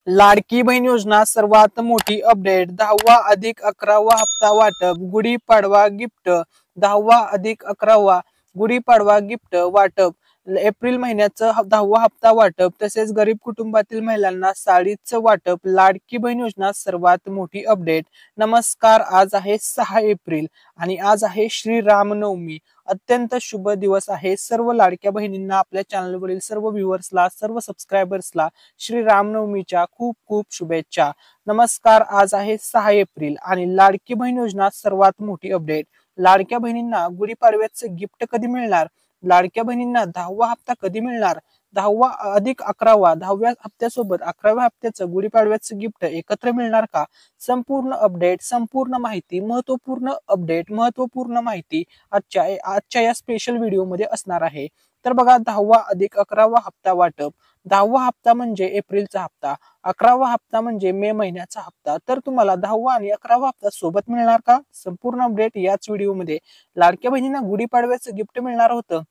लाडकी बहीण योजना सर्वात मोठी अपडेट 10वा अधिक 11वा हप्ता वाटप गुढीपाडवा गिफ्ट 10वा अधिक 11वा गुढीपाडवा गिफ्ट वाटप एप्रिल महिन्याचं 10वा हप्ता वाटप तसेच गरीब कुटुंबातील महिलांना साडीचं वाटप लाडकी बहीण योजना सर्वात मोठी अपडेट। नमस्कार, आज आहे 6 एप्रिल आणि आज आहे श्री रामनवमी। अत्यंत शुभ दिवस आहे। सर्व लाडक्या बहिणींना, आपल्या चॅनलवरील सर्व व्ह्युअर्सला, सर्व सबस्क्रायबर्सला श्री रामनवमीच्या खूप खूप शुभेच्छा। नमस्कार, आज आहे 6 एप्रिल आणि लाडकी बहीण योजना सर्वात मोठी अपडेट। लाडक्या बहिणींना गुढीपाडव्याचे गिफ्ट कधी मिळणार? लाडक्या बहिणींना 10वा हप्ता कधी मिळणार? 10वा अधिक 11वा 10व्या हप्त्यासोबत 11व्या हप्त्याचं गुढीपाडव्याचं गिफ्ट एकत्र मिळणार का? संपूर्ण अपडेट, संपूर्ण माहिती, महत्वपूर्ण अपडेट, महत्वपूर्ण माहिती आजच्या या स्पेशल व्हिडिओमध्ये असणार आहे। तर बघा, 10वा अधिक 11वा हप्ता वाटप। 10वा हप्ता म्हणजे एप्रिलचा हप्ता, 11वा हप्ता म्हणजे मे महिन्याचा हप्ता। तर तुम्हाला 10वा आणि 11वा हप्ता सोबत मिळणार का? संपूर्ण अपडेट याच व्हिडिओमध्ये। लाडक्या बहिणींना गुढीपाडव्याचं गिफ्ट मिळणार होतं,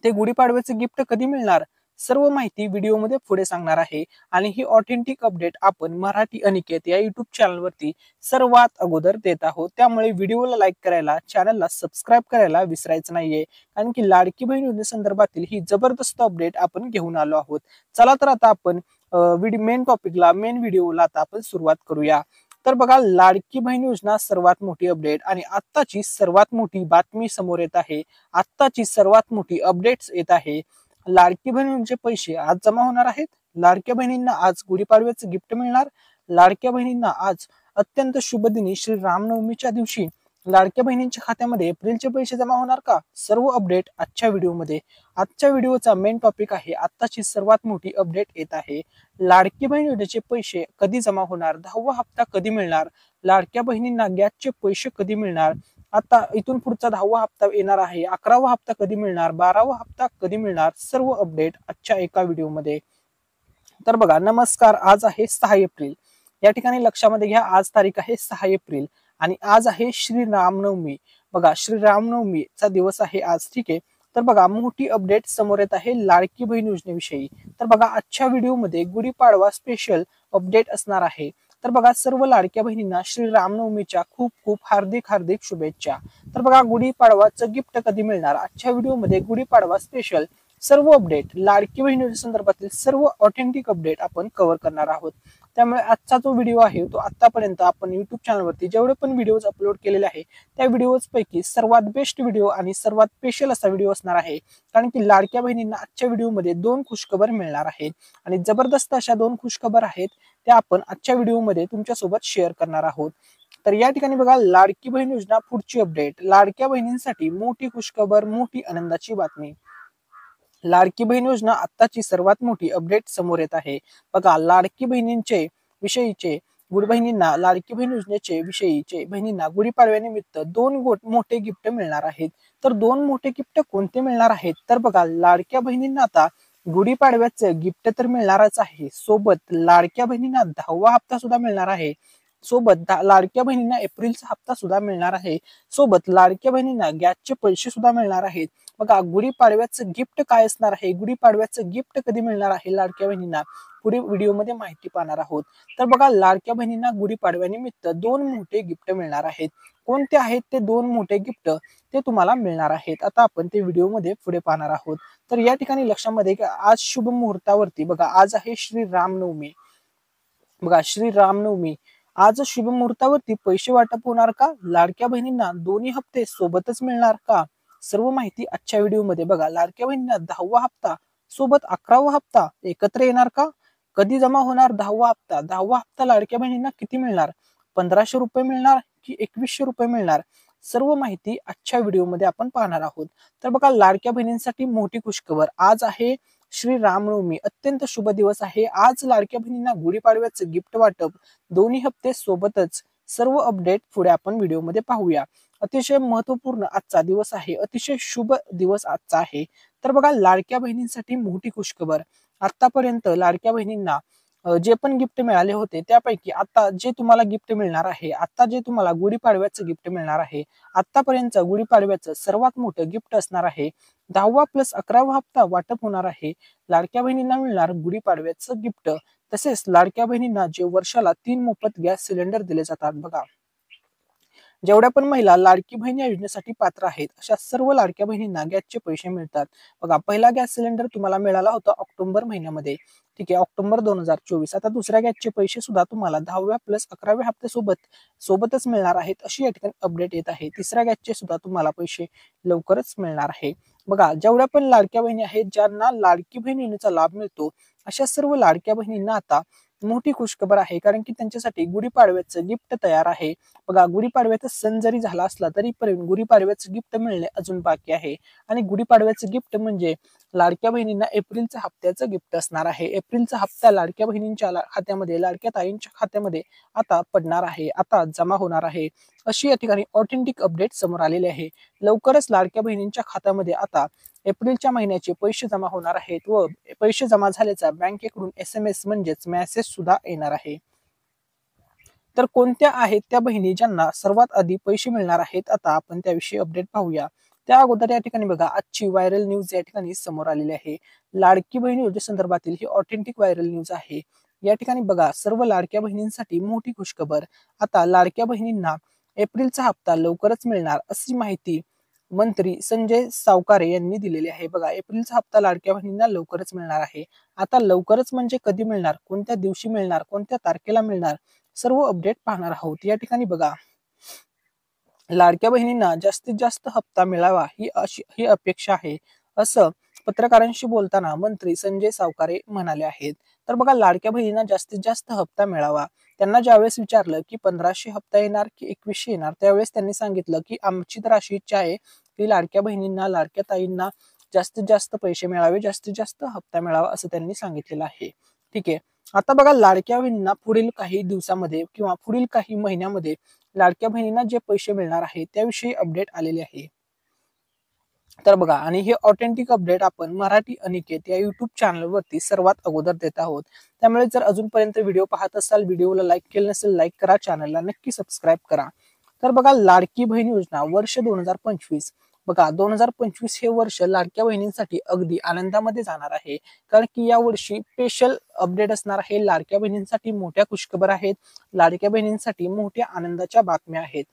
ते गुढीपाडव्याचे गिफ्ट कधी मिळणार? सर्व माहिती व्हिडिओमध्ये पुढे सांगणार आहे। आणि ही ऑथेंटिक अपडेट आपण मराठी अनिकेत या युट्यूब चॅनलवरती सर्वात अगोदर देत आहोत। त्यामुळे व्हिडिओला लाईक करायला, चॅनलला सबस्क्राईब करायला विसरायचं नाहीये, कारण की लाडकी बहीण योजनेसंदर्भातील ही जबरदस्त अपडेट आपण घेऊन आलो आहोत। चला तर आता आपण मेन टॉपिकला, मेन व्हिडिओला आता आपण सुरुवात करूया। तर बघा, लाडकी बहीण योजना सर्वात मोठी अपडेट आणि आत्ताची सर्वात मोठी बातमी समोर येत आहे। आत्ताची सर्वात मोठी अपडेट्स येत आहे। लाडकी बहिणींचे पैसे आज जमा होणार आहेत। लाडक्या बहिणींना आज गुढीपाडव्याचे गिफ्ट मिळणार। लाडक्या बहिणींना आज अत्यंत शुभ दिनी श्री रामनवमीच्या दिवशी लाडक्या बहिणींच्या खात्यामध्ये एप्रिलचे पैसे जमा होणार का? सर्व अपडेट आजच्या व्हिडिओमध्ये। आजच्या व्हिडिओचा मेन टॉपिक आहे, आत्ताची सर्वात मोठी अपडेट येत आहे। लाडकी बहीण योजनेचे पैसे कधी जमा होणार? 10वा हप्ता कधी मिळणार? लाडक्या बहिणींना गॅसचे पैसे कधी मिळणार? आता इथून पुढचा 10वा हप्ता येणार आहे, 11वा हप्ता कधी मिळणार? 12वा हप्ता कधी मिळणार? सर्व अपडेट आजच्या एका व्हिडिओमध्ये। तर बघा, नमस्कार, आज आहे 6 एप्रिल। या ठिकाणी लक्षामध्ये घ्या, आज तारीख आहे 6 एप्रिल आणि आज आहे श्री रामनवमी। बघा, श्री रामनवमीचा दिवस आहे आज, ठीक आहे। तर बघा, मोठी अपडेट समोर येत आहे लाडकी बहीण योजनेविषयी। तर बघा, आजच्या व्हिडिओमध्ये गुढीपाडवा स्पेशल अपडेट असणार आहे। तर बघा, सर्व लाडक्या बहिणींना श्री रामनवमीच्या खूप खूप हार्दिक हार्दिक शुभेच्छा। तर बघा, गुढीपाडवाचं गिफ्ट कधी मिळणार? आजच्या व्हिडिओमध्ये गुढीपाडवा स्पेशल सर्व अपडेट, लाडकी बहीण संदर्भातील सर्व ऑथेंटिक अपडेट आपण कव्हर करणार आहोत। त्यामुळे आजचा जो व्हिडिओ आहे तो आतापर्यंत आपण युट्यूब चॅनलवरती जेवढे पण व्हिडिओज अपलोड केलेले आहे त्या व्हिडिओज पैकी सर्वात बेस्ट व्हिडिओ आणि सर्वात स्पेशल असा व्हिडिओ असणार आहे, कारण की लाडक्या बहिणींना आजच्या व्हिडिओमध्ये 2 खुशखबर मिळणार आहेत आणि जबरदस्त अशा 2 खुशखबर आहेत, त्या आपण आजच्या व्हिडिओमध्ये तुमच्यासोबत शेअर करणार आहोत। तर या ठिकाणी बघा, लाडकी बहीण योजना पुढची अपडेट, लाडक्या बहिणींसाठी मोठी खुशखबर, मोठी आनंदाची बातमी। लाडकी बहीण योजना आत्ताची सर्वात मोठी अपडेट समोर येत आहे। बघा, लाडकी बहिणींचे विषयीचे बहिणींना, लाडकी बहीण योजनेचे विषयीचे बहिणींना गुढीपाडव्यानिमित्त 2 मोठे गिफ्ट मिळणार आहेत। तर 2 मोठे गिफ्ट कोणते मिळणार आहेत? तर बघा, लाडक्या बहिणींना आता गुढीपाडव्याचं गिफ्ट तर मिळणारच आहे, सोबत लाडक्या बहिणींना 10वा हप्ता सुद्धा मिळणार आहे। सोबत लाडक्या बहिणींना एप्रिलचा हप्ता सुद्धा मिळणार आहे। सोबत लाडक्या बहिणींना गॅसचे पैसे सुद्धा मिळणार आहेत। बघा, गुढीपाडव्याचं गिफ्ट काय असणार आहे, गुढीपाडव्याचं गिफ्ट कधी मिळणार आहे लाडक्या बहिणींना, पुढे व्हिडिओमध्ये माहिती पाहणार आहोत। तर बघा, लाडक्या बहिणींना गुढीपाडव्यानिमित्त 2 मोठे गिफ्ट मिळणार आहेत। कोणते आहेत ते 2 मोठे गिफ्ट? ते तुम्हाला मिळणार आहेत, आता आपण ते व्हिडिओमध्ये पुढे पाहणार आहोत। तर या ठिकाणी लक्षामध्ये, आज शुभ मुहूर्तावरती बघा, आज आहे श्री रामनवमी। बघा, श्री रामनवमी, आज शुभ मुहूर्तावरती पैसे वाटप होणार का? लाडक्या बहिणींना दोन्ही हप्ते सोबतच मिळणार का? सर्व माहिती आजच्या व्हिडिओमध्ये। बघा, लाडक्या बहिणींना 10वा हप्ता सोबत 11वा हप्ता एकत्र येणार का? कधी जमा होणार 10वा हप्ता? 10वा हप्ता लाडक्या बहिणींना किती मिळणार? 1500 रुपये मिळणार की 2100 रुपये मिळणार? सर्व माहिती आजच्या व्हिडिओमध्ये आपण पाहणार आहोत। तर बघा, लाडक्या बहिणींसाठी मोठी खुशखबर, आज आहे श्री रामनवमी, अत्यंत शुभ दिवस आहे। आज लाडक्या बहिणींना गुढीपाडव्याचं गिफ्ट वाटप, दोन्ही हप्ते सोबतच, सर्व अपडेट पुढे आपण व्हिडिओमध्ये पाहूया। अतिशय महत्वपूर्ण आजचा दिवस आहे, अतिशय शुभ दिवस आजचा आहे। तर बघा, लाडक्या बहिणींसाठी मोठी खुशखबर, आतापर्यंत लाडक्या बहिणींना जे पण गिफ्ट मिळाले होते त्यापैकी आता जे तुम्हाला गिफ्ट मिळणार आहे, आता जे तुम्हाला गुढीपाडव्याचं गिफ्ट मिळणार आहे, आतापर्यंत गुढीपाडव्याचं सर्वात मोठं गिफ्ट असणार आहे. 10वा प्लस 11वा हप्ता वाटप होणार आहे. लाडक्या बहिणींना मिळणार गुढीपाडव्याचं गिफ्ट. तसेच लाडक्या बहिणींना जे वर्षाला 3 मोफत गॅस सिलेंडर दिले जातात बघा. जेवढ्या पण महिला लाडकी बहीण या योजनेसाठी पात्र आहेत अशा सर्व लाडक्या बहिणींना गॅसचे पैसे मिळतात. बघा, पहिला गॅस सिलेंडर तुम्हाला मिळाला होता ऑक्टोबर महिन्यामध्ये. ठीक आहे, ऑक्टोबर 2024. आता दुसऱ्या गॅसचे पैसे सुद्धा तुम्हाला 10व्या प्लस 11व्या हप्त्यासोबतच मिळणार आहेत अशी या ठिकाणी अपडेट येत आहे. तिसऱ्या गॅसचे सुद्धा तुम्हाला पैसे लवकरच मिळणार आहे. बघा, जेवढ्या पण लाडक्या बहिणी आहेत ज्यांना लाडकी बहीण योजनेचा लाभ मिळतो अशा सर्व लाडक्या बहिणींना आता मोठी खुशखबर आहे, कारण की त्यांच्यासाठी गुढीपाडव्याचं गिफ्ट तयार आहे. बघा, गुढीपाडव्याचा सण जरी झाला असला तरी पण गुढीपाडव्याचं गिफ्ट मिळणे अजून बाकी आहे. आणि गुढीपाडव्याचं गिफ्ट म्हणजे लाडक्या बहिणींना एप्रिलच्या हप्त्याचं गिफ्ट असणार आहे. एप्रिलचा हप्ता लाडक्या बहिणींच्या खात्यामध्ये, लाडक्या ताईंच्या खात्यामध्ये आता पडणार आहे, आता जमा होणार आहे अशी या ठिकाणी ऑथेंटिक अपडेट समोर आलेली आहे. लवकरच लाडक्या बहिणींच्या खात्यामध्ये आता एप्रिलच्या महिन्याचे पैसे जमा होणार आहेत व पैसे जमा झाल्याचा बँकेकडून SMS म्हणजेच मेसेज सुद्धा येणार आहे. तर कोणत्या आहेत त्या बहिणी ज्यांना सर्वात आधी पैसे मिळणार आहेत, आता आपण त्याविषयी अपडेट पाहूया. त्या अगोदर या ठिकाणी बघा, आजची व्हायरल न्यूज या ठिकाणी समोर आलेली आहे. लाडकी बहीण योजनेसंदर्भातील ही ऑथेंटिक व्हायरल न्यूज आहे. या ठिकाणी बघा, सर्व लाडक्या बहिणींसाठी मोठी खुशखबर. आता लाडक्या बहिणींना एप्रिलचा हप्ता लवकरच मिळणार अशी माहिती मंत्री संजय सावकारे यांनी दिलेली आहे. बघा, एप्रिलचा हप्ता लाडक्या बहिणींना लवकरच मिळणार आहे. आता लवकरच म्हणजे कधी मिळणार, कोणत्या दिवशी मिळणार, कोणत्या तारखेला मिळणार, सर्व अपडेट पाहणार आहोत. या ठिकाणी बघा, लाडक्या बहिणींना जास्तीत जास्त हप्ता मिळावा ही अपेक्षा आहे असं पत्रकारांशी बोलताना मंत्री संजय सावकारे म्हणाले आहेत. तर बघा, लाडक्या बहिणींना जास्तीत जास्त हप्ता मिळावा. त्यांना ज्यावेळेस विचारलं की 1500 हप्ता येणार की 2100 येणार, त्यावेळेस त्यांनी सांगितलं की आमची तर अशी इच्छा आहे की लाडक्या बहिणींना, लाडक्या ताईंना जास्तीत जास्त पैसे मिळावे, जास्तीत जास्त हप्ता मिळावा असं त्यांनी सांगितलेलं आहे. ठीक आहे, आता बघा, लाडक्या बहिणींना पुढील काही दिवसामध्ये किंवा पुढील काही महिन्यामध्ये लाडक्या बहिणींना जे पैसे मिळणार आहेत त्याविषयी अपडेट आलेले आहे. तर बघा, आणि हे ऑथेंटिक अपडेट आपण मराठी अनिकेत या युट्यूब चॅनलवरती सर्वात अगोदर देत आहोत. त्यामुळे जर अजूनपर्यंत व्हिडिओ पाहत असाल, व्हिडिओला लाईक केलं नसेल, लाईक करा, चॅनलला नक्की सबस्क्राईब करा. तर बघा, लाडकी बहीण योजना वर्ष 2025. बघा, 2025 हे वर्ष लाडक्या बहिणींसाठी अगदी आनंदामध्ये जाणार आहे, कारण की या वर्षी स्पेशल अपडेट असणार आहे. लाडक्या बहिणींसाठी मोठ्या खुशखबर आहेत, लाडक्या बहिणींसाठी मोठ्या आनंदाच्या बातम्या आहेत.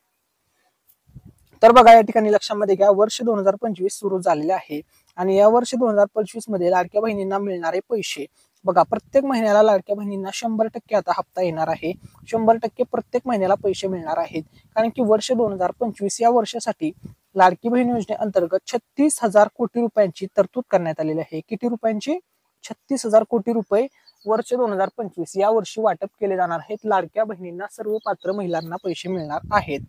तर बघा, या ठिकाणी लक्षामध्ये घ्या, वर्ष 2025 सुरू झालेले आहे आणि या वर्ष 2025 मध्ये लाडक्या बहिणींना मिळणारे पैसे बघा, प्रत्येक महिन्याला लाडक्या बहिणींना 100% आता हप्ता येणार आहे. 100% प्रत्येक महिन्याला पैसे मिळणार आहेत, कारण की वर्ष 2025 या वर्षासाठी लाडकी बहीण योजनेअंतर्गत 36,000 कोटी रुपयांची तरतूद करण्यात आलेली आहे. किती रुपयांची? 36,000 कोटी रुपये वर्ष 2025 या वर्षी वाटप केले जाणार आहेत. लाडक्या बहिणींना, सर्व पात्र महिलांना पैसे मिळणार आहेत.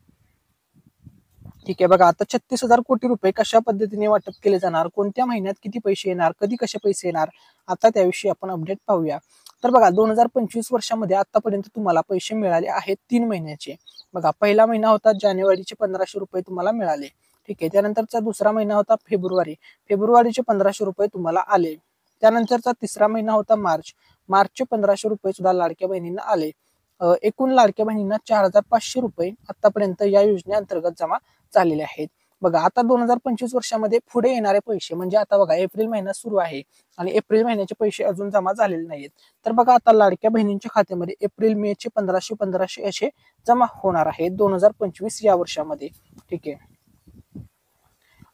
ठीक आहे, बघा, आता 36,000 कोटी रुपये कशा पद्धतीने वाटप केले जाणार, कोणत्या महिन्यात किती पैसे येणार, कधी कसे पैसे येणार, आता त्याविषयी आपण अपडेट पाहूया. तर बघा, 2025 वर्षामध्ये आतापर्यंत तुम्हाला पैसे मिळाले आहेत 3 महिन्याचे. बघा, पहिला महिना होता जानेवारीचे 1500 रुपये तुम्हाला मिळाले. ठीक आहे, त्यानंतरचा दुसरा महिना होता फेब्रुवारीचे 1500 रुपये तुम्हाला आले. त्यानंतरचा तिसरा महिना होता मार्चचे 1500 रुपये सुद्धा लाडक्या बहिणींना आले. एकूण लाडक्या बहिणींना 4,500 रुपये आतापर्यंत या योजनेअंतर्गत जमा झालेले आहेत. बघा, आता 2025 वर्षामध्ये पुढे येणारे पैसे म्हणजे आता बघा, एप्रिल महिना सुरू आहे आणि एप्रिल महिन्याचे पैसे अजून जमा झालेले नाहीत. तर बघा, आता लाडक्या बहिणींच्या खात्यामध्ये एप्रिल मे चे 1500 असे जमा होणार आहेत 2025 या वर्षामध्ये. ठीक आहे,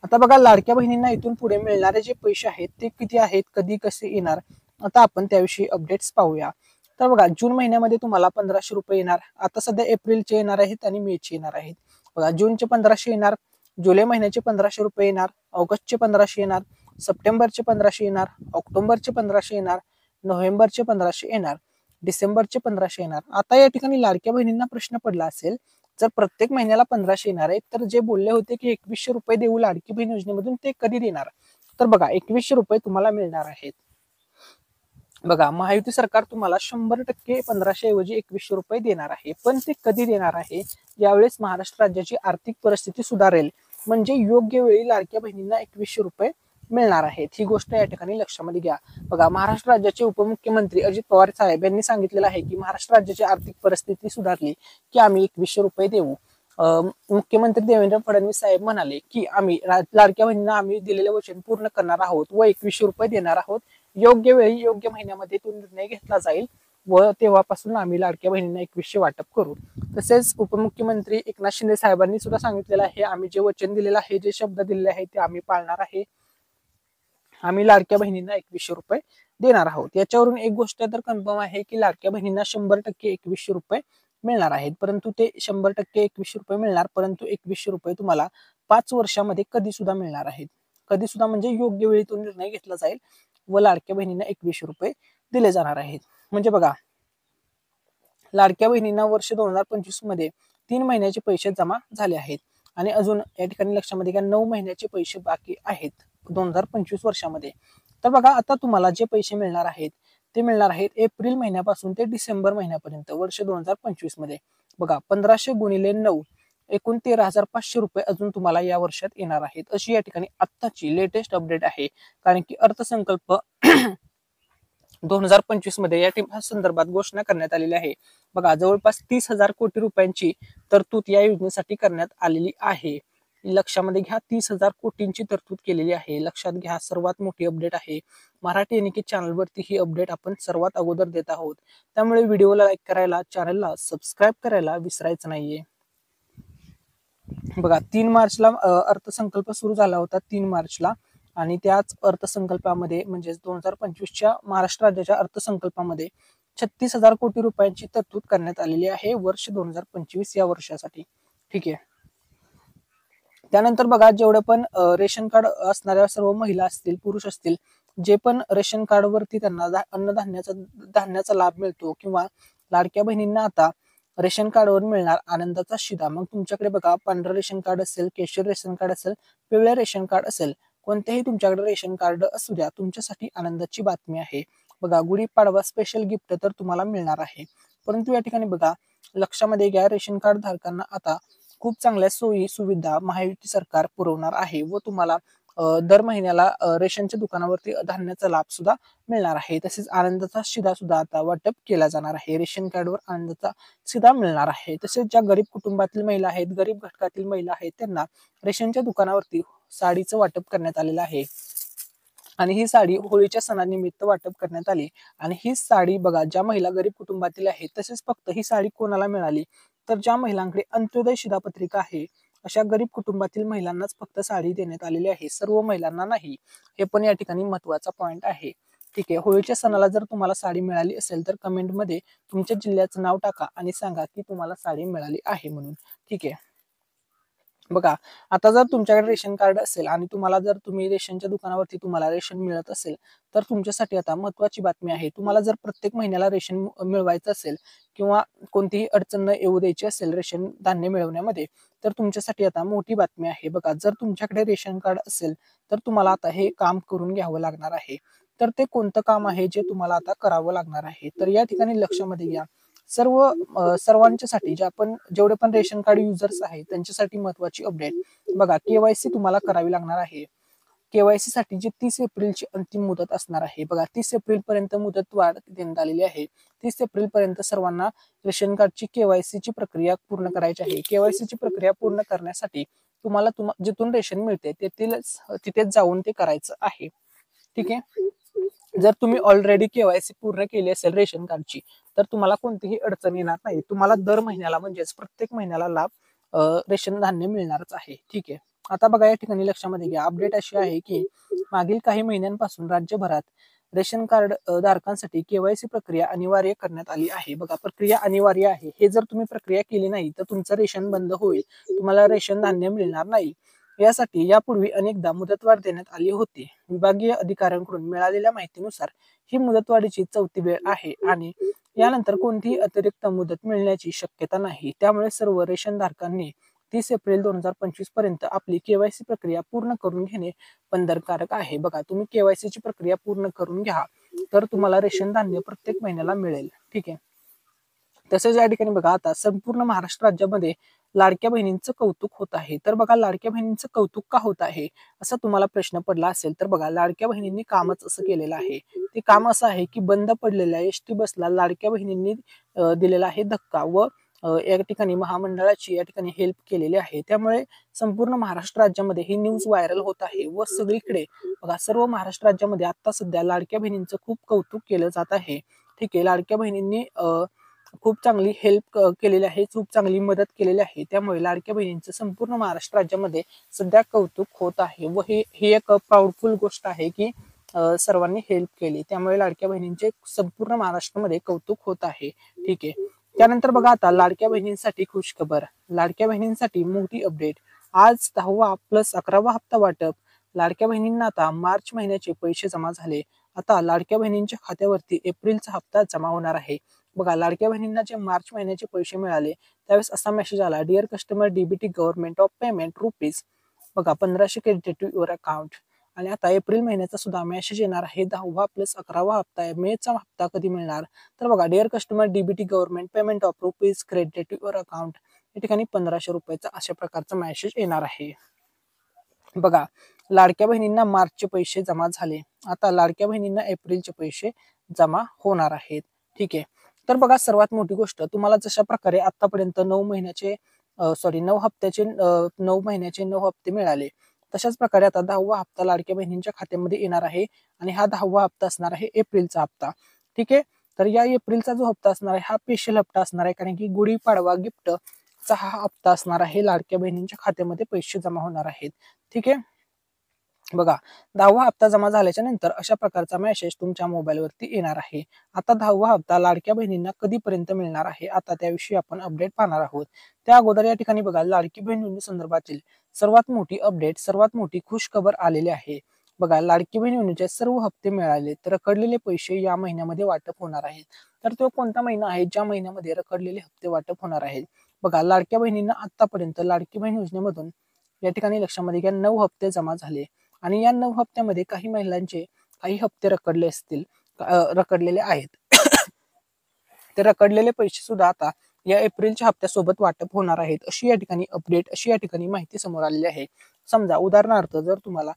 आता बघा, लाडक्या बहिणींना इथून पुढे मिळणारे जे पैसे आहेत ते किती आहेत, कधी कसे येणार, आता आपण त्याविषयी अपडेट्स पाहूया. तर बघा, जून महिन्यामध्ये तुम्हाला 1500 रुपये येणार. आता सध्या एप्रिलचे येणार आहेत आणि मेचे येणार आहेत. बघा, जूनचे 1500 येणार, जुलै महिन्याचे 1500 रुपये येणार, ऑगस्टचे 1500 येणार, सप्टेंबरचे 1500 येणार, ऑक्टोबरचे 1500 येणार, नोव्हेंबरचे 1500 येणार, डिसेंबरचे 1500 येणार. आता या ठिकाणी लाडक्या बहिणींना प्रश्न पडला असेल, जर प्रत्येक महिन्याला 1500 येणार आहे तर जे बोलले होते की 2100 रुपये देऊ लाडकी बहीण योजनेमधून, ते कधी देणार? तर बघा, 2100 रुपये तुम्हाला मिळणार आहेत. बघा, महायुती सरकार तुम्हाला 100% 1500 ऐवजी 2100 रुपये देणार आहे. पण ते कधी देणार आहे? यावेळेस महाराष्ट्र राज्याची आर्थिक परिस्थिती सुधारेल, म्हणजे योग्य वेळी लाडक्या बहिणींना 2100 रुपये मिळणार आहेत। ही गोष्ट या ठिकाणी लक्षामध्ये घ्या। बघा, महाराष्ट्र राज्याचे उपमुख्यमंत्री अजित पवार साहेब यांनी सांगितलेलं आहे की महाराष्ट्र राज्याची आर्थिक परिस्थिती सुधारली की आम्ही 2100 रुपये देऊ। मुख्यमंत्री देवेंद्र फडणवीस साहेब म्हणाले की आम्ही लाडक्या बहिणींना आम्ही दिलेले वचन पूर्ण करणार आहोत व 2100 रुपये देणार आहोत। योग्य वेळी योग्य महिन्यामध्ये तो निर्णय घेतला जाईल व तेव्हापासून आम्ही लाडक्या बहिणींना 2100 वाटप करू। तसेच उपमुख्यमंत्री एकनाथ शिंदे साहेबांनी सुद्धा सांगितलेलं आहे आम्ही जे वचन दिलेलं आहे, जे शब्द दिलेले आहे ते आम्ही पाळणार आहे। आम्ही लाडक्या बहिणींना 2100 रुपये देणार आहोत। याच्यावरून एक गोष्ट तर कन्फर्म आहे की लाडक्या बहिणींना 100% 2100 रुपये मिळणार आहेत। परंतु ते 100% 2100 रुपये मिळणार, परंतु 2100 रुपये तुम्हाला 5 वर्षामध्ये कधी सुद्धा मिळणार आहेत। कधी सुद्धा म्हणजे योग्य वेळी तो निर्णय घेतला जाईल व लाडक्या बहिणींना 2100 रुपये दिले जाणार आहेत। म्हणजे बघा, लाडक्या बहिणींना वर्ष 2025 मध्ये 3 महिन्याचे पैसे जमा झाले आहेत आणि अजून या ठिकाणी लक्षामध्ये घ्या 9 महिन्याचे पैसे बाकी आहेत 2025 वर्षामध्ये। तर बघा, आता तुम्हाला जे पैसे मिळणार आहेत ते मिळणार आहेत एप्रिल महिन्यापासून ते डिसेंबर महिन्यापर्यंत वर्ष 2025 मध्ये। बघा, 1500 गुणिले 9 एकूण 13,500 रुपये अजून तुम्हाला या वर्षात येणार आहेत, अशी या ठिकाणी आत्ताची लेटेस्ट अपडेट आहे। कारण की अर्थसंकल्प 2025 मध्ये या संदर्भात घोषणा करण्यात आलेली आहे। बघा, जवळपास 30,000 कोटी रुपयांची तरतूद या योजनेसाठी करण्यात आलेली आहे। लक्षामध्ये घ्या, 30,000 कोटींची तरतूद केलेली आहे। लक्षात घ्या, सर्वात मोठी अपडेट आहे। मराठी एनके चॅनलवरती ही अपडेट आपण सर्वात अगोदर देत आहोत, त्यामुळे व्हिडिओला लाईक करायला, चॅनलला सबस्क्राईब करायला विसरायचं नाहीये। बघा, 3 मार्चला अर्थसंकल्प सुरू झाला होता, 3 मार्चला, आणि त्याच अर्थसंकल्पामध्ये म्हणजेच 2025च्या महाराष्ट्र राज्याच्या अर्थसंकल्पामध्ये 36,000 कोटी रुपयांची तरतूद करण्यात आलेली आहे वर्ष 2025 या वर्षासाठी। ठीक आहे। त्यानंतर बघा, जेवढे पण रेशन कार्ड असणाऱ्या सर्व महिला असतील, पुरुष असतील, जे पण रेशन कार्ड वरती त्यांना धान्याचा लाभ मिळतो किंवा लाडक्या बहिणींना आता रेशन कार्डवर मिळणार आनंदाचा शिधा। मग तुमच्याकडे बघा, पांढरं रेशन कार्ड असेल, केशर रेशन कार्ड असेल, पिवळे रेशन कार्ड असेल, कोणतेही तुमच्याकडे रेशन कार्ड असू द्या, तुमच्यासाठी आनंदाची बातमी आहे। बघा, गुढीपाडवा स्पेशल गिफ्ट तर तुम्हाला मिळणार आहे। परंतु या ठिकाणी बघा, लक्षामध्ये घ्या, रेशन कार्ड धारकांना आता खूप चांगल्या सोयी सुविधा महायुती सरकार पुरवणार आहे व तुम्हाला दर महिन्याला रेशनच्या दुकानावरती धान्याचा लाभ सुद्धा मिळणार आहे। तसेच आनंदाचा शिधा सुद्धा आता वाटप केला जाणार आहे। रेशन कार्डवर आनंदाचा शिधा मिळणार आहे। तसेच ज्या गरीब कुटुंबातील महिला आहेत, गरीब घटकातील महिला आहेत, त्यांना रेशनच्या दुकानावरती साडीचं वाटप करण्यात आलेलं आहे आणि ही साडी होळीच्या सणानिमित्त वाटप करण्यात आली। आणि ही साडी बघा, ज्या महिला गरीब कुटुंबातील आहेत, तसेच फक्त ही साडी कोणाला मिळाली तर ज्या महिलांकडे अंत्योदय शिधापत्रिका आहे अशा गरीब कुटुंबातील महिलांनाच फक्त साडी देण्यात आलेली आहे, सर्व महिलांना नाही। हे पण या ठिकाणी महत्वाचा पॉइंट आहे। ठीक आहे। होळीच्या सणाला जर तुम्हाला साडी मिळाली असेल तर कमेंटमध्ये तुमच्या जिल्ह्याचं नाव टाका आणि सांगा की तुम्हाला साडी मिळाली आहे म्हणून। ठीक आहे। बघा, आता जर तुमच्याकडे रेशन कार्ड असेल आणि तुम्ही रेशनच्या दुकानावरती तुम्हाला रेशन मिळत असेल तर तुमच्यासाठी आता महत्वाची बातमी आहे। तुम्हाला जर प्रत्येक महिन्याला रेशन मिळवायचं असेल किंवा कोणतीही अडचण न येऊ द्यायची असेल रेशन धान्य मिळवण्यामध्ये, तर तुमच्यासाठी आता मोठी बातमी आहे। बघा, जर तुमच्याकडे रेशन कार्ड असेल तर तुम्हाला आता हे काम करून घ्यावं लागणार आहे। तर ते कोणतं काम आहे जे तुम्हाला आता करावं लागणार आहे, तर या ठिकाणी लक्षामध्ये घ्या, सर्वांच्यासाठी जेवढे पण रेशन कार्ड युजर्स आहेत त्यांच्यासाठी महत्वाची अपडेट। बघा, केवायसी तुम्हाला करावी लागणार आहे। केवायसी साठी जी 30 एप्रिलची अंतिम मुदत असणार आहे। बघा, 30 एप्रिल पर्यंत मुदत वाढ देण्यात आलेली आहे। 30 एप्रिल पर्यंत सर्वांना रेशन कार्डची केवायसीची प्रक्रिया पूर्ण करायची आहे। केवायसीची प्रक्रिया पूर्ण करण्यासाठी तुम्हाला जिथून रेशन मिळते तिथेच जाऊन ते करायचं आहे। ठीक आहे। जर तुम्ही ऑलरेडी केवायसी पूर्ण केली असेल रेशन कार्डची तर तुम्हाला कोणतीही अडचण येणार नाही। तुम्हाला दर महिन्याला म्हणजेच प्रत्येक महिन्याला लाभ रेशन धान्य मिळणारच आहे। ठीक आहे। आता बघा, या ठिकाणी लक्षामध्ये घ्या, अपडेट अशी आहे की मागील काही महिन्यांपासून राज्यभरात रेशन कार्ड धारकांसाठी केवायसी प्रक्रिया अनिवार्य करण्यात आली आहे। बघा, प्रक्रिया अनिवार्य आहे। हे जर तुम्ही प्रक्रिया केली नाही तर तुमचं रेशन बंद होईल, तुम्हाला रेशन धान्य मिळणार नाही। यासाठी यापूर्वी अनेकदा मुदतवाढ देण्यात आली होती। विभागीय अधिकाऱ्यांकडून मिळालेल्या माहितीनुसार ही मुदतवाढीची 4थी वेळ आहे आणि यानंतर कोणतीही अतिरिक्त मुदत मिळण्याची शक्यता नाही। त्यामुळे सर्व रेशन धारकांनी 30 एप्रिल 2025 पर्यंत आपली केवायसी प्रक्रिया पूर्ण करून घेणे बंधनकारक आहे। बघा, तुम्ही केवायसीची प्रक्रिया पूर्ण करून घ्या तर तुम्हाला रेशन धान्य प्रत्येक महिन्याला मिळेल। ठीक आहे। तसेच या ठिकाणी बघा, आता संपूर्ण महाराष्ट्र राज्यामध्ये लाडक्या बहिणींचं कौतुक होत आहे. तर बघा लाडक्या बहिणींचं कौतुक का होत आहे असा तुम्हाला प्रश्न पडला असेल तर बघा लाडक्या बहिणींनी कामच असं केलेलं आहे. ते काम असं आहे की बंद पडलेल्या एसटी बसला लाडक्या बहिणींनी दिलेला आहे धक्का व या ठिकाणी महामंडळाची या ठिकाणी हेल्प केलेली आहे. त्यामुळे संपूर्ण महाराष्ट्र राज्यामध्ये ही न्यूज व्हायरल होत आहे व सगळीकडे बघा सर्व महाराष्ट्र राज्यामध्ये आता सध्या लाडक्या बहिणींचं खूप कौतुक केलं जात आहे. ठीक आहे, लाडक्या बहिणींनी खूप चांगली हेल्प केलेली आहे, खूप चांगली मदत केलेली आहे. त्यामुळे लाडक्या बहिणींचं संपूर्ण महाराष्ट्र राज्यामध्ये सध्या कौतुक होत आहे व ही एक प्राऊडफुल गोष्ट आहे की सर्वांनी हेल्प केली. त्यामुळे लाडक्या बहिणींचे संपूर्ण महाराष्ट्रामध्ये कौतुक होत आहे. ठीक आहे, त्यानंतर बघा आता लाडक्या बहिणींसाठी खुशखबर, लाडक्या बहिणींसाठी मोठी अपडेट. आज 10वा प्लस 11वा हप्ता वाटप. लाडक्या बहिणींना आता मार्च महिन्याचे पैसे जमा झाले. आता लाडक्या बहिणींच्या खात्यावरती एप्रिलचा हप्ता जमा होणार आहे. बघा लाडक्या बहिणींना जे मार्च महिन्याचे पैसे मिळाले त्यावेळेस असा मेसेज आला, dear customer DBT government of payment rupees बघा 1500 क्रेडिट टू युअर अकाउंट. आणि आता एप्रिल महिन्याचा सुद्धा मेसेज येणार आहे 10वा प्लस 11वा हप्ता आहे. मेचा हप्ता कधी मिळणार तर बघा dear customer DBT government payment of rupees credit to your account या ठिकाणी 1500 रुपयाचा अशा प्रकारचा मेसेज येणार आहे. बघा लाडक्या बहिणींना मार्चचे पैसे जमा झाले. आता लाडक्या बहिणींना एप्रिलचे पैसे जमा होणार आहेत. ठीक आहे, तर बघा सर्वात मोठी गोष्ट तुम्हाला जशा प्रकारे आतापर्यंत 9 महिन्याचे 9 हप्त्याचे 9 महिन्याचे 9 हप्ते मिळाले तशाच प्रकारे आता 10वा हप्ता लाडक्या बहिणींच्या खात्यामध्ये येणार आहे आणि हा 10वा हप्ता असणार आहे एप्रिलचा हप्ता. ठीक आहे, तर या एप्रिलचा जो हप्ता असणार आहे हा स्पेशल हप्ता असणार आहे कारण की गुढीपाडवा गिफ्टचा हा हप्ता असणार आहे. लाडक्या बहिणींच्या खात्यामध्ये पैसे जमा होणार आहेत. ठीक आहे, बघा 10वा हप्ता जमा झाल्याच्या नंतर अशा प्रकारचा मेसेज तुमच्या मोबाईलवरती येणार आहे. आता 10वा हप्ता लाडक्या बहिणींना कधीपर्यंत मिळणार आहे आता त्याविषयी आपण अपडेट पाहणार आहोत. त्या अगोदर या ठिकाणी बघा लाडकी बहीण योजने संदर्भातील सर्वात मोठी अपडेट, सर्वात मोठी खुश खबर आलेली आहे. बघा लाडकी बहीण योजनेचे सर्व हप्ते मिळाले तर रखडलेले पैसे या महिन्यामध्ये वाटप होणार आहेत. तर तो कोणता महिना आहे ज्या महिन्यामध्ये रखडलेले हप्ते वाटप होणार आहेत. बघा लाडक्या बहिणींना आतापर्यंत लाडकी बहीण योजनेमधून या ठिकाणी लक्षामध्ये घ्या 9 हप्ते जमा झाले आणि या 9 हप्त्यामध्ये काही महिलांचे काही हप्ते रखडले असतील, रखडलेले आहेत. ते रखडलेले पैसे सुद्धा आता या एप्रिलच्या हप्त्यासोबत वाटप होणार आहेत अशी या ठिकाणी अपडेट, अशी या ठिकाणी माहिती समोर आलेली आहे. समजा उदाहरणार्थ जर तुम्हाला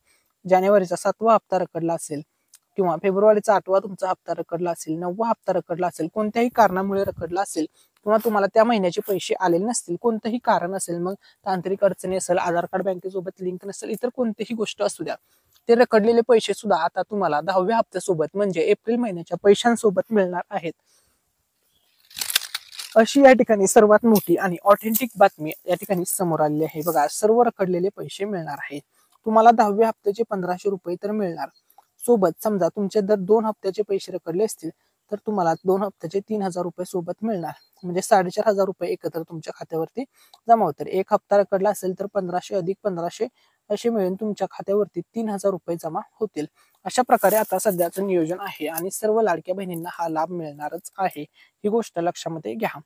जानेवारीचा 7वा हप्ता रखडला असेल किंवा फेब्रुवारीचा 8वा तुमचा हप्ता रखडला असेल, 9वा हप्ता रखडला असेल, कोणत्याही कारणामुळे रखडला असेल किंवा तुम्हाला त्या महिन्याचे पैसे आलेले नसतील, कोणतंही कारण असेल, मग तांत्रिक अडचणी असेल, आधार कार्ड बँकेसोबत लिंक नसेल, इतर कोणतीही गोष्ट असू द्या, ते रखडलेले पैसे सुद्धा आता तुम्हाला 10व्या हप्त्यासोबत म्हणजे एप्रिल महिन्याच्या पैशांसोबत मिळणार आहेत. अशी या ठिकाणी सर्वात मोठी आणि ऑथेंटिक बातमी या ठिकाणी समोर आलेली आहे. बघा सर्व रखडलेले पैसे मिळणार आहेत तुम्हाला. 10व्या हप्त्याचे 1500 रुपये तर मिळणार. सोबत समजा तुमचे जर 2 हप्त्याचे पैसे रखडले असतील तर तुम्हाला 2 हप्त्याचे 3000 रुपये सोबत मिळणार. म्हणजे 4500 रुपये एकत्र तुमच्या खात्यावरती जमा होतील. एक हप्ता रखडला असेल तर 1500 अधिक 1500 असे मिळून तुमच्या खात्यावरती 3000 रुपये जमा होतील. अशा प्रकारे आता सध्याचं नियोजन आहे आणि सर्व लाडक्या बहिणींना हा लाभ मिळणारच आहे, ही गोष्ट लक्षामध्ये घ्या.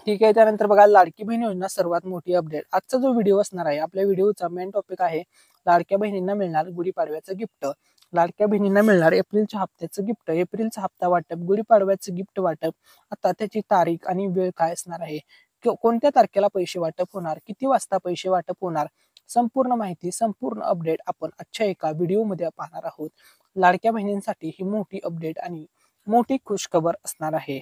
ठीक आहे, त्यानंतर बघा लाडकी बहीण योजना सर्वात मोठी अपडेट. आजचा जो व्हिडिओ असणार आहे आपल्या व्हिडिओचा मेन टॉपिक आहे लाडक्या बहिणींना मिळणार गुढीपाडव्याचं गिफ्ट, लाडक्या बहिणींना मिळणार एप्रिलच्या हप्त्याचं गिफ्ट, एप्रिलचा हप्ता वाटप, गुढीपाडव्याचं गिफ्ट वाटप. आता त्याची तारीख आणि वेळ काय असणार आहे, कोणत्या तारखेला पैसे वाटप होणार, किती वाजता पैसे वाटप होणार, संपूर्ण माहिती, संपूर्ण अपडेट आपण आजच्या एका व्हिडिओमध्ये पाहणार आहोत. लाडक्या बहिणींसाठी ही मोठी अपडेट आणि मोठी खुशखबर असणार आहे.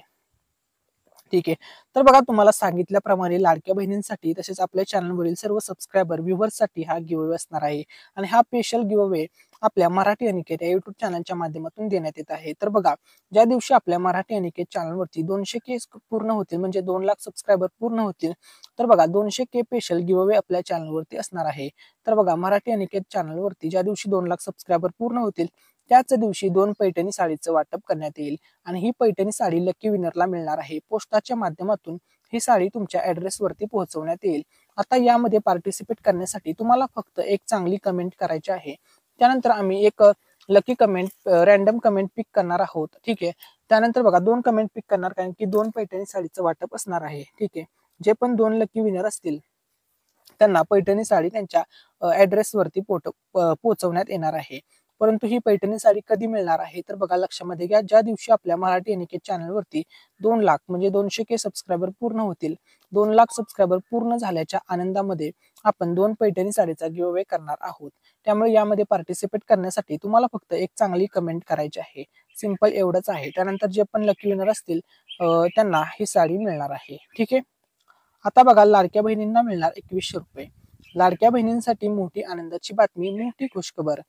ठीक आहे, तर बघा तुम्हाला सांगितल्याप्रमाणे लाडक्या बहिणींसाठी तसेच आपल्या चॅनलवरील सर्व सबस्क्रायबर व्ह्यूअर्ससाठी हा गिव्हअवे असणार आहे आणि हा स्पेशल गिव्हअवे आपल्या मराठी अनिकेत या युट्यूब चॅनलच्या माध्यमातून देण्यात येत आहे. तर बघा ज्या दिवशी आपल्या मराठी अनिकेत चॅनलवरती 200K पूर्ण होतील म्हणजे 2 लाख सबस्क्रायबर पूर्ण होतील तर बघा 200K स्पेशल गिव्हअवे आपल्या चॅनलवरती असणार आहे. तर बघा मराठी अनिकेत चॅनलवरती ज्या दिवशी 2 लाख सबस्क्रायबर पूर्ण होतील त्याच दिवशी 2 पैठणी साडीचं वाटप करण्यात येईल आणि ही पैठणी साडी लकी विनरला मिळणार आहे. पोस्टाच्या माध्यमातून ही साडी तुमच्या ऍड्रेसवरती पोहोचवण्यात येईल. आता यामध्ये पार्टिसिपेट करण्यासाठी तुम्हाला फक्त एक चांगली कमेंट करायची आहे. त्यानंतर आम्ही एक लकी कमेंट रॅन्डम कमेंट पिक करणार आहोत. ठीक आहे, त्यानंतर बघा 2 कमेंट पिक करणार कारण की 2 पैठणी साडीचं वाटप असणार आहे. ठीक आहे, जे पण 2 लकी विनर असतील त्यांना पैठणी साडी त्यांच्या ऍड्रेसवरती पोहोचवण्यात येणार आहे. परंतु ही पैठणी साडी कधी मिळणार आहे तर बघा लक्षामध्ये घ्या, ज्या दिवशी आपल्या मराठी एनिकेत चॅनलवरती 2 लाख म्हणजे 200K सबस्क्रायबर पूर्ण होतील, 2 लाख सबस्क्रायबर पूर्ण झाल्याच्या आनंदामध्ये आपण 2 पैठणी साडीचा गिव्ह अवे करणार आहोत. त्यामुळे यामध्ये पार्टिसिपेट करण्यासाठी तुम्हाला फक्त एक चांगली कमेंट करायची आहे. सिंपल एवढंच आहे. त्यानंतर जे पण लकी विनर असतील त्यांना ही साडी मिळणार आहे. ठीक आहे. आता बघा लाडक्या बहिणींना मिळणार 2100 रुपये. लाडक्या बहिणींसाठी मोठी आनंदाची बातमी, मोठी खुशखबर.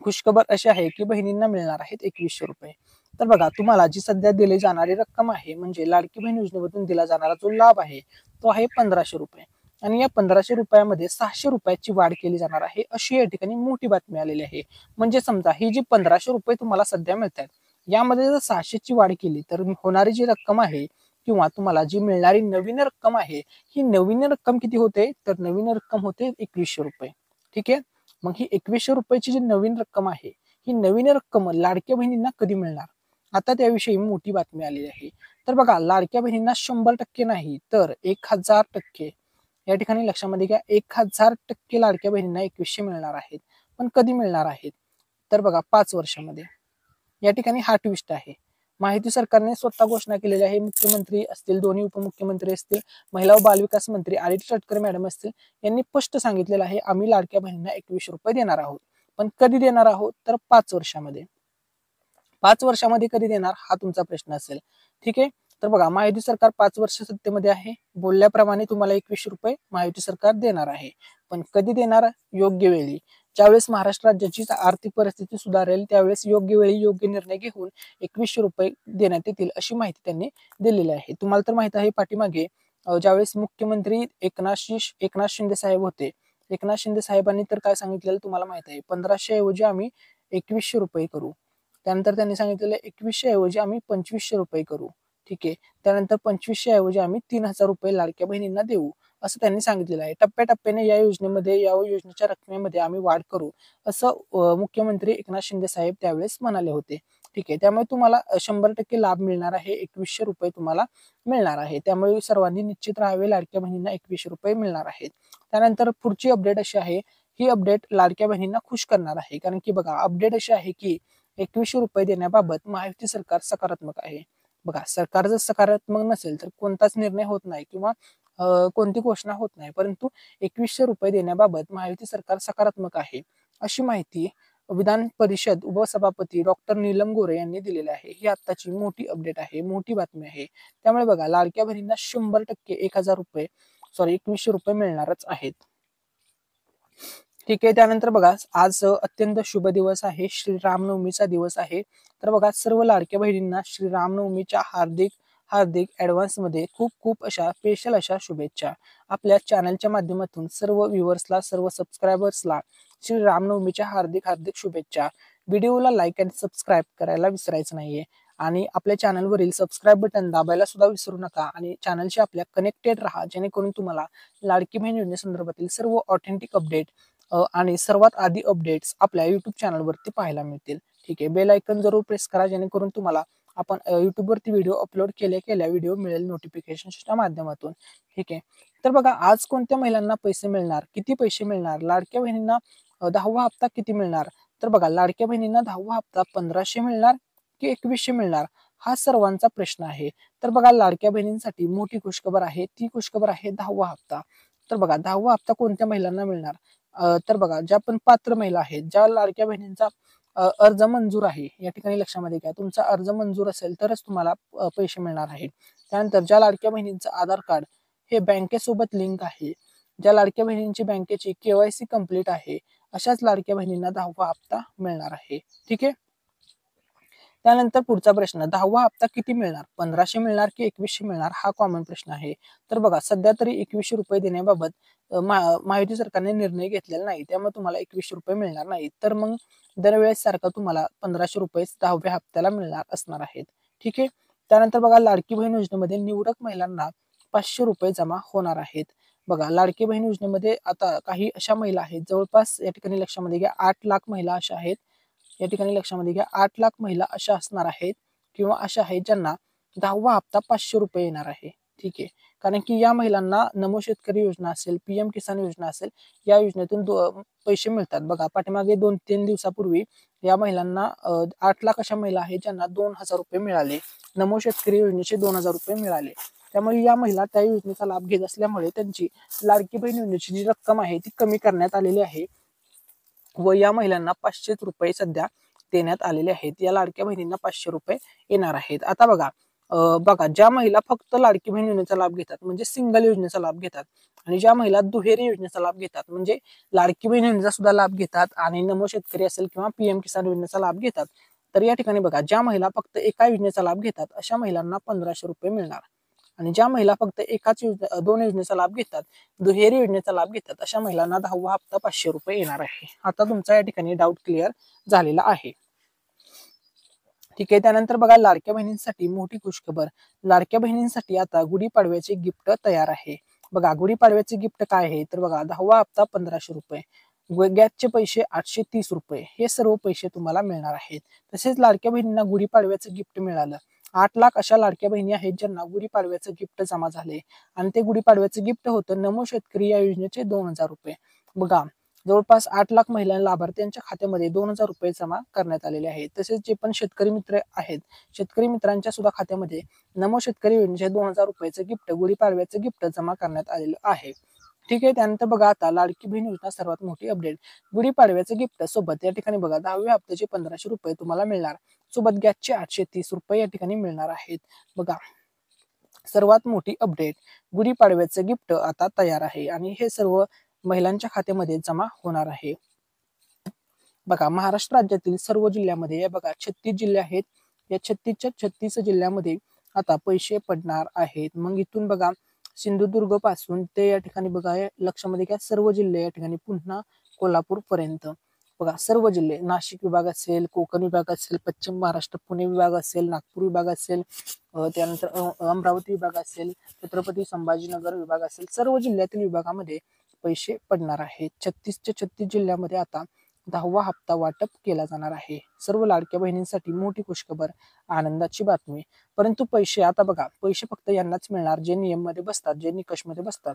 खुशखबर अशी आहे की बहिणींना मिळणार आहेत 2100 रुपये. तर बघा तुम्हाला जी सध्या दिली जाणारी रक्कम आहे म्हणजे लाडकी बहीण योजनेमधून दिला जाणारा जो लाभ आहे तो आहे 1500 रुपये आणि या 1500 रुपयामध्ये 600 रुपयाची वाढ केली जाणार आहे अशी या ठिकाणी मोठी बातमी आलेली आहे. म्हणजे समजा ही जी 1500 रुपये तुम्हाला सध्या मिळतात यामध्ये जर 600 ची वाढ केली तर होणारी जी रक्कम आहे किंवा तुम्हाला जी मिळणारी नवीन रक्कम आहे ही नवीन रक्कम किती होते तर नवीन रक्कम होते 2100 रुपये. ठीक आहे. मग ही 2100 रुपयाची जी नवीन रक्कम आहे ही नवीन रक्कम लाडक्या बहिणींना कधी मिळणार आता त्याविषयी मोठी बातमी आलेली आहे. तर बघा लाडक्या बहिणींना 100% नाही तर 1000% या ठिकाणी लक्षामध्ये घ्या, 1000% लाडक्या बहिणींना 2100 मिळणार आहेत. पण कधी मिळणार आहेत तर बघा 5 वर्षामध्ये. या ठिकाणी हा ट्विस्ट आहे. माहिती सरकारने स्वतः घोषणा केलेली आहे. मुख्यमंत्री असतील, दोन्ही उपमुख्यमंत्री असतील, महिला व बालविकास मंत्री आदित्य तटकरे मॅडम असतील, यांनी स्पष्ट सांगितलेलं आहे आम्ही लाडक्या बहिणींना 2100 रुपये देणार आहोत. पण कधी देणार आहोत तर 5 वर्षामध्ये. 5 वर्षामध्ये कधी देणार हा तुमचा प्रश्न असेल. ठीक आहे. तर बघा महायुती सरकार 5 वर्ष सत्तेमध्ये आहे. बोलल्याप्रमाणे तुम्हाला 2100 रुपये महायुती सरकार देणार आहे. पण कधी देणार योग्य वेळी. ज्यावेळेस महाराष्ट्र राज्याची आर्थिक परिस्थिती सुधारेल त्यावेळेस योग्य वेळी योग्य निर्णय घेऊन 2100 रुपये देण्यात येतील अशी माहिती त्यांनी दिलेली आहे. तुम्हाला तर माहित आहे पाठीमागे ज्यावेळेस मुख्यमंत्री एकनाथ शिंदे साहेब होते, एकनाथ शिंदे साहेबांनी तर काय सांगितलेलं तुम्हाला माहित आहे, 1500 ऐवजी आम्ही 2100 रुपये करू. त्यानंतर त्यांनी सांगितलेलं 2100 ऐवजी आम्ही 2500 रुपये करू. ठीक आहे. त्यानंतर 2500 ऐवजी आम्ही 3000 रुपये लाडक्या बहिणींना देऊ असं त्यांनी सांगितलेलं आहे. टप्प्याटप्प्याने या योजनेच्या रकमेमध्ये आम्ही वाढ करू असं मुख्यमंत्री एकनाथ शिंदे साहेब त्यावेळेस म्हणाले होते. ठीक आहे. त्यामुळे तुम्हाला 100% लाभ मिळणार आहे. 2100 रुपये तुम्हाला मिळणार आहे. त्यामुळे सर्वांनी निश्चित राहावे, लाडक्या बहिणींना 2100 रुपये मिळणार आहेत. त्यानंतर पुढची अपडेट अशी आहे, ही अपडेट लाडक्या बहिणींना खुश करणार आहे. कारण की बघा अपडेट अशी आहे की 2100 रुपये देण्याबाबत महायुती सरकार सकारात्मक आहे. बघा सरकार जर सकारात्मक नसेल तर कोणताच निर्णय होत नाही किंवा कोणती घोषणा होत नाही. परंतु 2100 रुपये देण्याबाबत महायुती सरकार सकारात्मक आहे अशी माहिती विधान परिषद उपसभापती डॉक्टर नीलम गोरे यांनी दिलेली आहे. ही आत्ताची मोठी अपडेट आहे, मोठी बातमी आहे. त्यामुळे बघा लाडक्या बहिणींना 100% 2100 रुपये मिळणारच आहेत. ठीक आहे. त्यानंतर बघा आज अत्यंत शुभ दिवस आहे, श्रीरामनवमीचा दिवस आहे. तर बघा सर्व लाडक्या बहिणींना श्रीरामनवमीच्या हार्दिक हार्दिक ऍडव्हान्स मध्ये खूप खूप अशा स्पेशल अशा शुभेच्छा. आपल्या चॅनलच्या माध्यमातून सर्व व्ह्युअर्सला, सर्व सबस्क्रायबर्सला श्रीरामनवमीच्या हार्दिक हार्दिक शुभेच्छा. व्हिडिओला लाईक आणि सबस्क्राईब करायला विसरायचं नाहीये आणि आपल्या चॅनलवरील सबस्क्राईब बटन दाबायला सुद्धा विसरू नका आणि चॅनलशी आपल्या कनेक्टेड राहा, जेणेकरून तुम्हाला लाडकी बहीण योजनेसंदर्भातील सर्व ऑथेंटिक अपडेट आणि सर्वात आधी अपडेट्स आपल्या युट्यूब चॅनलवरती पाहायला मिळतील. ठीक आहे. बेल आयकन जरूर प्रेस करा, जेणेकरून तुम्हाला आपण युट्यूबवरती व्हिडिओ अपलोड केल्या व्हिडिओ मिळेल नोटिफिकेशनच्या माध्यमातून. ठीक आहे. तर बघा आज कोणत्या महिलांना पैसे मिळणार, किती पैसे मिळणार, लाडक्या बहिणींना 10वा हप्ता किती मिळणार. तर बघा लाडक्या बहिणींना 10वा हप्ता 1500 मिळणार की 2100 मिळणार हा सर्वांचा प्रश्न आहे. तर बघा लाडक्या बहिणींसाठी मोठी खुशखबर आहे, ती खुशखबर आहे 10वा हप्ता. तर बघा 10वा हप्ता कोणत्या महिलांना मिळणार तर बघा ज्या पण पात्र महिला आहेत, ज्या लाडक्या बहिणींचा अर्ज मंजूर आहे, या ठिकाणी लक्षामध्ये घ्या तुमचा अर्ज मंजूर असेल तरच तुम्हाला पैसे मिळणार आहेत. त्यानंतर ज्या लाडक्या बहिणींचं आधार कार्ड हे बँकेसोबत लिंक आहे, ज्या लाडक्या बहिणींची बँकेची KYC कंप्लीट आहे, अशाच लाडक्या बहिणींना 10वा हप्ता मिळणार आहे. ठीक आहे. त्यानंतर पुढचा प्रश्न, 10वा हप्ता किती मिळणार, 1500 मिळणार की 2100 मिळणार हा कॉमन प्रश्न आहे. तर बघा सध्या तरी 2100 रुपये देण्याबाबत महायुती सरकारने निर्णय घेतलेला नाही, त्यामुळे तुम्हाला 2100 रुपये मिळणार नाही. तर मग दरवेळेस सारखं तुम्हाला 1500 रुपये 10व्या हप्त्याला मिळणार असणार आहेत. ठीक आहे. त्यानंतर बघा लाडकी बहीण योजनेमध्ये निवडक महिलांना 500 रुपये जमा होणार आहेत. बघा लाडकी बहीण योजनेमध्ये आता काही अशा महिला आहेत, जवळपास या ठिकाणी लक्षामध्ये घ्या 8 लाख महिला अशा आहेत. या ठिकाणी लक्षामध्ये घ्या 8 लाख महिला अशा असणार आहेत किंवा अशा आहेत ज्यांना 10वा हप्ता 500 रुपये येणार आहे. ठीक आहे. कारण की या महिलांना नमो शेतकरी योजना असेल, PM किसान योजना असेल, या योजनेतून पैसे मिळतात. बघा पाठीमागे 2-3 दिवसापूर्वी या महिलांना 8 लाख अशा महिला आहेत ज्यांना 2,000 रुपये मिळाले. नमो शेतकरी योजनेचे 2,000 रुपये मिळाले. त्यामुळे या महिला त्या योजनेचा लाभ घेत असल्यामुळे त्यांची लाडकी बहीण योजनेची जी रक्कम आहे ती कमी करण्यात आलेली आहे व या महिलांना 500 रुपये सध्या देण्यात आलेले आहेत. या लाडक्या बहिणींना 500 रुपये येणार आहेत. आता बघा ज्या महिला फक्त लाडकी बहीण योजनेचा लाभ घेतात म्हणजे सिंगल योजनेचा लाभ घेतात आणि ज्या महिला दुहेरी योजनेचा लाभ घेतात म्हणजे लाडकी बहीण योजनेचा सुद्धा लाभ घेतात आणि नमो शेतकरी असेल किंवा PM किसान योजनेचा लाभ घेतात, तर या ठिकाणी बघा ज्या महिला फक्त एका योजनेचा लाभ घेतात अशा महिलांना 1500 रुपये मिळणार आणि ज्या महिला फक्त दोन योजनेचा लाभ घेतात, दुहेरी योजनेचा लाभ घेतात अशा महिलांना 10वा हप्ता 500 रुपये येणार आहे. आता तुमचा या ठिकाणी डाऊट क्लिअर झालेला आहे. ठीक आहे. त्यानंतर बघा लाडक्या बहिणींसाठी मोठी खुशखबर. लाडक्या बहिणींसाठी आता गुढीपाडव्याचे गिफ्ट तयार आहे. बघा गुढीपाडव्याचे गिफ्ट काय आहे तर बघा 10वा हप्ता 1500 रुपये, गॅसचे पैसे 830 रुपये, हे सर्व पैसे तुम्हाला मिळणार आहेत. तसेच लाडक्या बहिणींना गुढीपाडव्याचं गिफ्ट मिळालं. 8 लाख अशा लाडक्या बहिणी आहेत ज्यांना गुढीपाडव्याचं गिफ्ट जमा झाले आणि ते गुढीपाडव्याचं गिफ्ट होतं नमो शेतकरी या योजनेचे 2000 रुपये. बघा जवळपास 8 लाख महिला लाभार्थ्यांच्या खात्यामध्ये 2000 रुपये जमा करण्यात आलेले आहेत. तसेच जे पण शेतकरी मित्र आहेत, शेतकरी मित्रांच्या सुद्धा खात्यामध्ये नमो शेतकरी योजनेचे 2000 रुपयाचं गिफ्ट, गुढीपाडव्याचं गिफ्ट जमा करण्यात आलेलं आहे. ठीक आहे. त्यानंतर बघा आता लाडकी बहीण योजना सर्वात मोठी अपडेट. गुढीपाडव्याचं गिफ्ट सोबत या ठिकाणी बघा 10व्या हप्त्याचे 1500 रुपये तुम्हाला मिळणार, सोबत गॅसचे 830 रुपये या ठिकाणी मिळणार आहेत. बघा सर्वात मोठी अपडेट, गुढीपाडव्याचं गिफ्ट आता तयार आहे आणि हे सर्व महिलांच्या खात्यामध्ये जमा होणार आहे. बघा महाराष्ट्र राज्यातील सर्व जिल्ह्यामध्ये या बघा 36 जिल्हे आहेत. या 36च्या 36 जिल्ह्यामध्ये आता पैसे पडणार आहेत. मग इथून बघा सिंधुदुर्ग पासून ते या ठिकाणी बघा लक्षामध्ये घ्या सर्व जिल्हे या ठिकाणी पुन्हा कोल्हापूर पर्यंत बघा सर्व जिल्हे, नाशिक विभाग असेल, कोकण विभाग असेल, पश्चिम महाराष्ट्र पुणे विभाग असेल, नागपूर विभाग असेल, त्यानंतर अमरावती विभाग असेल, छत्रपती संभाजीनगर विभाग असेल, सर्व जिल्ह्यातील विभागामध्ये पैसे पडणार आहेत. 36च्या 36 जिल्ह्यामध्ये आता 10वा हप्ता वाटप केला जाणार आहे. सर्व लाडक्या बहिणींसाठी मोठी खुशखबर, आनंदाची बातमी. परंतु पैसे आता बघा पैसे फक्त यांनाच मिळणार जे नियम मध्ये बसतात, जे निकष मध्ये बसतात.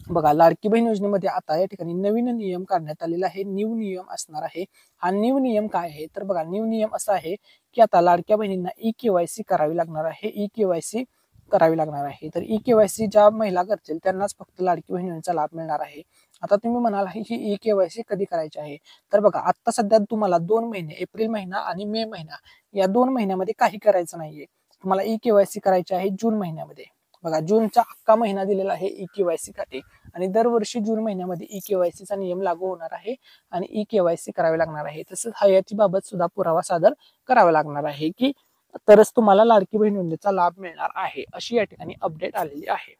बघा लाडकी बहीण योजनेमध्ये आता या ठिकाणी नवीन नियम काढण्यात आलेला आहे. न्यू नियम असणार आहे. हा न्यू नियम काय आहे तर बघा न्यू नियम असा आहे की आता लाडक्या बहिणींना EKYC करावी लागणार आहे. EKYC करावी लागणार आहे. तर EKYC ज्या महिला करतील त्यांनाच फक्त लाडकी बहीण योजनेचा लाभ मिळणार आहे. आता तुम्ही म्हणाल ही EKYC कधी करायची आहे तर बघा आता सध्या तुम्हाला 2 महिने, एप्रिल महिना आणि मे महिना या 2 महिन्यामध्ये काही करायचं नाहीये. तुम्हाला EKYC करायची आहे जून महिन्यामध्ये. बघा जूनचा अख्खा महिना दिलेला आहे EKYC साठी आणि दरवर्षी जून महिन्यामध्ये EKYC चा नियम लागू होणार आहे आणि EKYC करावे लागणार आहे. तसंच हयातीबाबत सुद्धा पुरावा सादर करावा लागणार आहे की तरच तुम्हाला लाडकी बहीण योजनेचा लाभ मिळणार आहे, अशी या ठिकाणी अपडेट आलेली आहे.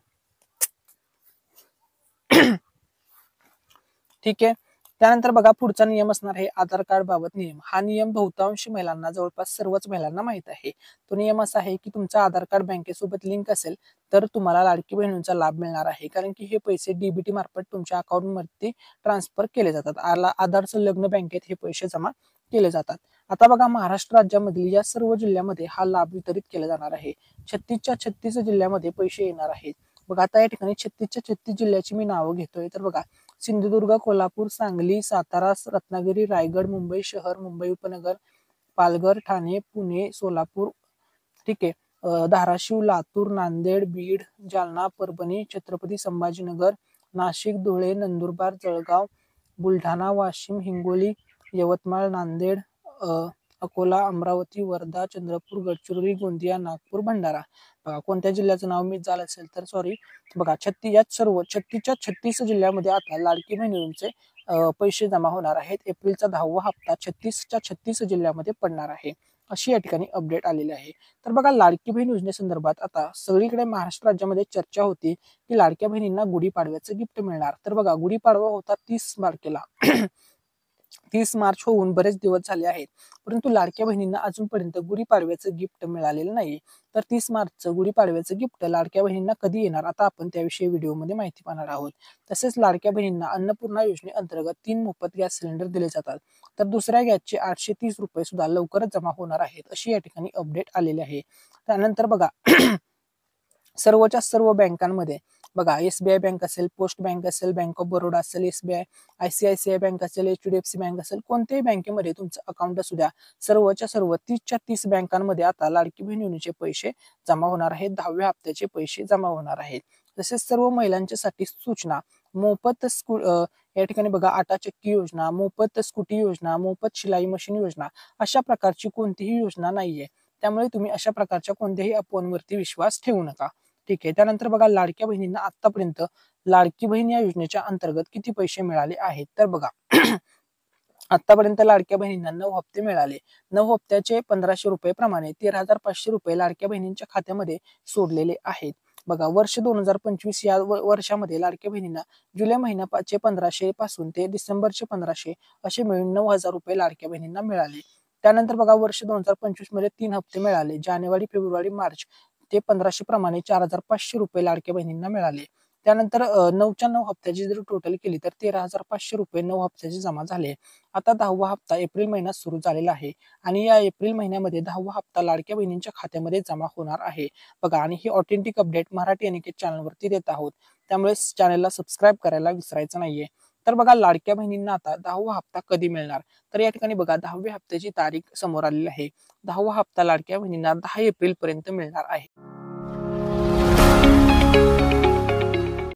ठीक आहे. त्यानंतर बघा पुढचा नियम असणार आहे आधार कार्ड बाबत नियम. हा नियम बहुतांश महिलांना, जवळपास सर्वच महिलांना माहित आहे. तो नियम असा आहे की तुमचा आधार कार्ड बँकेसोबत लिंक असेल तर तुम्हाला लाडकी बहिणींचा लाभ मिळणार आहे. कारण की हे पैसे DBT मार्फत तुमच्या अकाउंटमध्ये ट्रान्सफर केले जातात. आधार संलग्न बँकेत हे पैसे जमा केले जातात. आता बघा महाराष्ट्र राज्यामधील या सर्व जिल्ह्यामध्ये हा लाभ वितरित केला जाणार आहे. 36च्या 36 जिल्ह्यामध्ये पैसे येणार आहेत. बघा आता या ठिकाणी 36च्या 36 जिल्ह्याची मी नावं घेतोय. तर बघा सिंधुदुर्ग, कोल्हापूर, सांगली, सातारा, रत्नागिरी, रायगड, मुंबई शहर, मुंबई उपनगर, पालघर, ठाणे, पुणे, सोलापूर, ठीक आहे, धाराशिव, लातूर, नांदेड, बीड, जालना, परभणी, छत्रपती संभाजीनगर, नाशिक, धुळे, नंदुरबार, जळगाव, बुलढाणा, वाशिम, हिंगोली, यवतमाळ, नांदेड, अकोला, अमरावती, वर्धा, चंद्रपूर, गडचिरोली, गोंदिया, नागपूर, भंडारा. बघा कोणत्या जिल्ह्याचं नाव मिस झालं असेल तर सॉरी. बघा 36च्या 36 जिल्ह्यामध्ये आता लाडकी बहीण योजनेचे पैसे जमा होणार आहेत. एप्रिलचा 10वा हप्ता 36च्या 36 जिल्ह्यामध्ये पडणार आहे, अशी या ठिकाणी अपडेट आलेली आहे. तर बघा लाडकी बहीण योजनेसंदर्भात आता सगळीकडे महाराष्ट्र राज्यामध्ये चर्चा होती की लाडक्या बहिणींना गुढीपाडव्याचं गिफ्ट मिळणार. तर बघा गुढीपाडवा होता 30 तारखेला 30 मार्च होऊन बरेच दिवस झाले आहेत, परंतु लाडक्या बहिणींना अजूनपर्यंत गुढीपाडव्याचं गिफ्ट मिळालेलं नाही. तर 30 मार्चचं गुढीपाडव्याचं गिफ्ट लाडक्या बहिणींना कधी येणार, आता आपण त्याविषयी व्हिडिओमध्ये माहिती पाहणार आहोत. तसेच लाडक्या बहिणींना अन्नपूर्णा योजनेअंतर्गत 3 मोफत गॅस सिलेंडर दिले जातात. तर दुसऱ्या गॅसचे 830 रुपये सुद्धा लवकरच जमा होणार आहेत, अशी या ठिकाणी अपडेट आलेली आहे. त्यानंतर बघा सर्वच्या सर्व बँकांमध्ये बघा, SBI बँक असेल, पोस्ट बँक असेल, बँक ऑफ बरोडा असेल, SBI, ICICI बँक असेल, HDFC बँक असेल, कोणत्याही बँकेमध्ये तुमचं अकाउंट असू द्या, सर्वच्या सर्व 30च्या 30 बँकांमध्ये आता लाडकी बहीण योजनेचे पैसे जमा होणार आहेत, 10व्या हप्त्याचे पैसे जमा होणार आहेत. तसेच सर्व महिलांच्यासाठी सूचना, मोफत या ठिकाणी बघा, आटा चक्की योजना, मोफत स्कूटी योजना, मोफत शिलाई मशीन योजना, अशा प्रकारची कोणतीही योजना नाहीये. त्यामुळे तुम्ही अशा प्रकारच्या कोणत्याही अफवांवरती विश्वास ठेवू नका. ठीक आहे. त्यानंतर बघा, लाडक्या बहिणींना आतापर्यंत लाडकी बहीण या योजनेच्या अंतर्गत किती पैसे मिळाले आहेत, तर बघा आतापर्यंत लाडक्या बहिणींना 9 हप्ते मिळाले. 9 हप्त्याचे 1500 रुपये प्रमाणे 13,500 रुपये लाडक्या बहिणींच्या खात्यामध्ये सोडलेले आहेत. बघा, वर्ष 2025 या वर्षामध्ये लाडक्या बहिणींना जुलै महिन्याचे 1500 पासून ते डिसेंबरचे 1500 असे मिळून 9,000 रुपये लाडक्या बहिणींना मिळाले. त्यानंतर बघा, वर्ष 2025 मध्ये 3 हप्ते मिळाले. जानेवारी, फेब्रुवारी, मार्च ते 1500 प्रमाणे 4,500 रुपये लाडक्या बहिणींना मिळाले. त्यानंतर 9च्या 9 हप्त्याची जर टोटल केली तर 13,500 रुपये 9 हप्त्याचे जमा झाले. आता 10वा हप्ता एप्रिल महिन्यात सुरू झालेला आहे आणि या एप्रिल महिन्यामध्ये 10वा हप्ता लाडक्या बहिणींच्या खात्यामध्ये जमा होणार आहे. बघा, आणि ही ऑथेंटिक अपडेट मराठी अनिकेत चॅनलवरती देत आहोत, त्यामुळे चॅनलला सबस्क्राईब करायला विसरायचं नाहीये. तर बघा, लाडक्या बहिणींना आता 10वा हप्ता कधी मिळणार, तर या ठिकाणी बघा 10व्या हप्त्याची तारीख समोर आलेली आहे. 10वा हप्ता लाडक्या बहिणींना 10 एप्रिल पर्यंत मिळणार आहे.